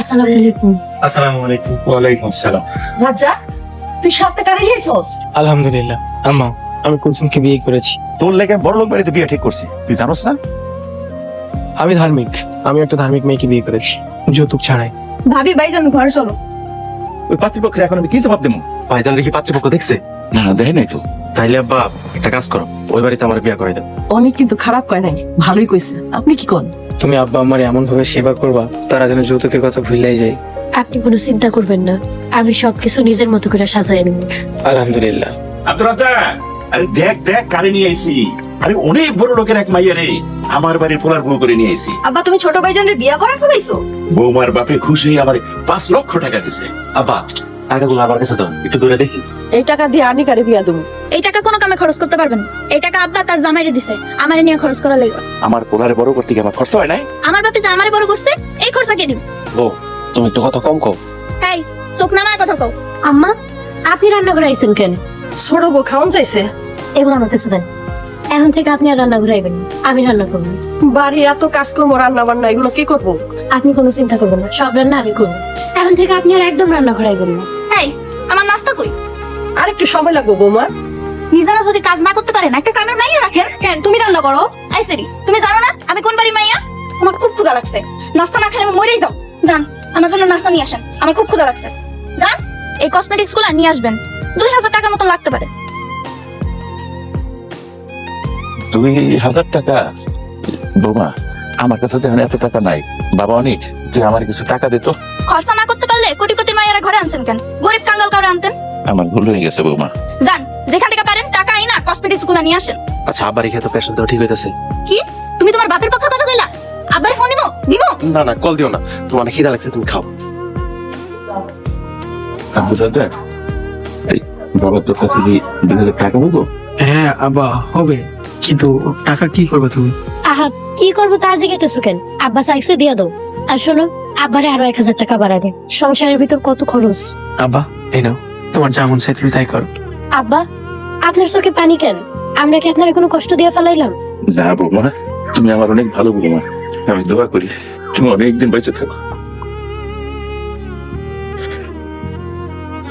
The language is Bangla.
আসসালামু আলাইকুম। আসসালামু আলাইকুম। ওয়ালাইকুম আসসালাম। রাজা, তুই 7 টাকা রেখেছস? আলহামদুলিল্লাহ আম্মা, আমি কুলসুমকে বিয়ে করেছি। তোর লেগে বড় লোক বাড়িতে বিয়ে ঠিক করছি, তুই জানোস না? আমি ধার্মিক, আমি একটা ধার্মিক মেয়েকে বিয়ে করেছি, যৌতুক ছাড়াই। ভাবি ভাইজান ঘরে চলো। ওই পাত্রপক্ষের এখন আমি কি জবাব দেবো? ভাইজান কি পাত্রপক্ষ দেখছে? না দেখে নাই তো। তাইলে আব্বা একটা কাজ করো, ওই বাড়িতে আমার বিয়ে করে দাও। অনেক কিন্তু খারাপ কয় নাই, ভালোই কইছে। আপনি কি কোন? তুমি আব্বা আমার এমন ভাবে সেবা করবা তারা যেন যৌতুকের কথা ভুলেই যায়। আপনি কোনো চিন্তা করবেন না, আমি সবকিছু নিজের মতো করে সাজাই নেব। আলহামদুলিল্লাহ। আব্দুর রাজ্জাক, আরে দেখ দেখ কারে নিয়ে আইছি। আরে অনেক বড় লোকের এক মাইয়া রে, আমার বাড়ির পোলার বউ করে নিয়ে আইছি। আব্বা তুমি ছোট ভাইজানের বিয়া করে ফেলাইছো? বৌমার বাপে খুশি হয়ে আমার 5 লক্ষ টাকা দিছে। আব্বা টাকাগুলো আমার কাছে দাও, একটু দূরে দেখি। এই টাকা দিয়ে আনিকারে বিয়া দেবো। এই টাকা কোনো কামে খরচ করতে পারবেন না। এই টাকা আব্বা তার জামাইরে দিছে, আমারে নিয়ে খরচ করা লাগবে। আমার পোলারে বড় করতে গিয়ে আমার খরচ হয় নাই। আমার বাপে যে আমারে বড় করছে, এই খরচা কে দিব? ও তুমি একটু কথা কম কও। এই চোখ নামায় কথা কও। আম্মা, আপনি রান্না করে আইছেন কেন? ছোট বউ খাওন চাইছে। এগুলো আমার কাছে দেন। এখন থেকে আপনি আর রান্না করে আইবেন না, আমি রান্না করবো। বাড়ি এত কাজকর্ম, রান্না বান্না এগুলো কি করবো? আপনি কোনো চিন্তা করবেন না, সব রান্না আমি করবো। এখন থেকে আপনি আর একদম রান্না করে আইবেন না। এই আমার নাস্তা কই? আর একটু সময় লাগবে বৌমা। নিজেরা যদি কাজ না করতে পারেন, একটা কামের মাইয়া রাখেন কেন? তুমি রান্না করো। এই সেরি, তুমি জানো না আমি কোন বাড়ির মাইয়া? আমার খুব ক্ষুধা লাগছে, নাস্তা না খেলে আমি মরেই যাও। যান আমার জন্য নাস্তা নিয়ে আসেন, আমার খুব ক্ষুধা লাগছে। যান এই কসমেটিক্স গুলো নিয়ে আসবেন, 2000 টাকার মতো লাগতে পারে। 2000 টাকা? বৌমা আমার কাছে তো এখন এত টাকা নাই। বাবা অনেক, তুই আমার কিছু টাকা দে তো। খরচা না করতে পারলে কোটিপতির মাইয়ারা ঘরে আনছেন কেন? গরিব কাঙ্গাল কাউরে আনতেন। আমার ভুল হয়ে গেছে বৌমা। যান যেখান থেকে পারেন টাকা আইনা কসমেটিক্স গুলো নিয়ে আসেন। আচ্ছা আব্বার এখানে তো পেশেন্ট ঠিক হইতাছে। কি তুমি তোমার বাপের পক্ষ কথা কইলা? আব্বারে ফোন দিব? না না কল দিও না, তোমার খিদা লাগছে, তুমি খাও। আব্দুর রাজ্জাক, এই বাবার তোর কাছে কি 2000 টাকা বলবো? হ্যাঁ আব্বা হবে, কিন্তু টাকা কি করবে তুমি? আহা, কি করবো তা জিজ্ঞেস কেন? আব্বা চাইছে দিয়ে দাও। আর শোনো, আব্বারে আরো 1000 টাকা বাড়ায় দেন, সংসারের ভিতর কত খরচ। আব্বা এই নাও, তোমার যেমন চাই তুমি তাই করো। আব্বা, আপনার চোখে পানি কেন? আমরা কি আপনার কোনো কষ্ট দিয়ে ফেলাইলাম? না বৌমা, তুমি আমার অনেক ভালো বৌমা। আমি দোয়া করি তুমি অনেকদিন বেঁচে থাকো।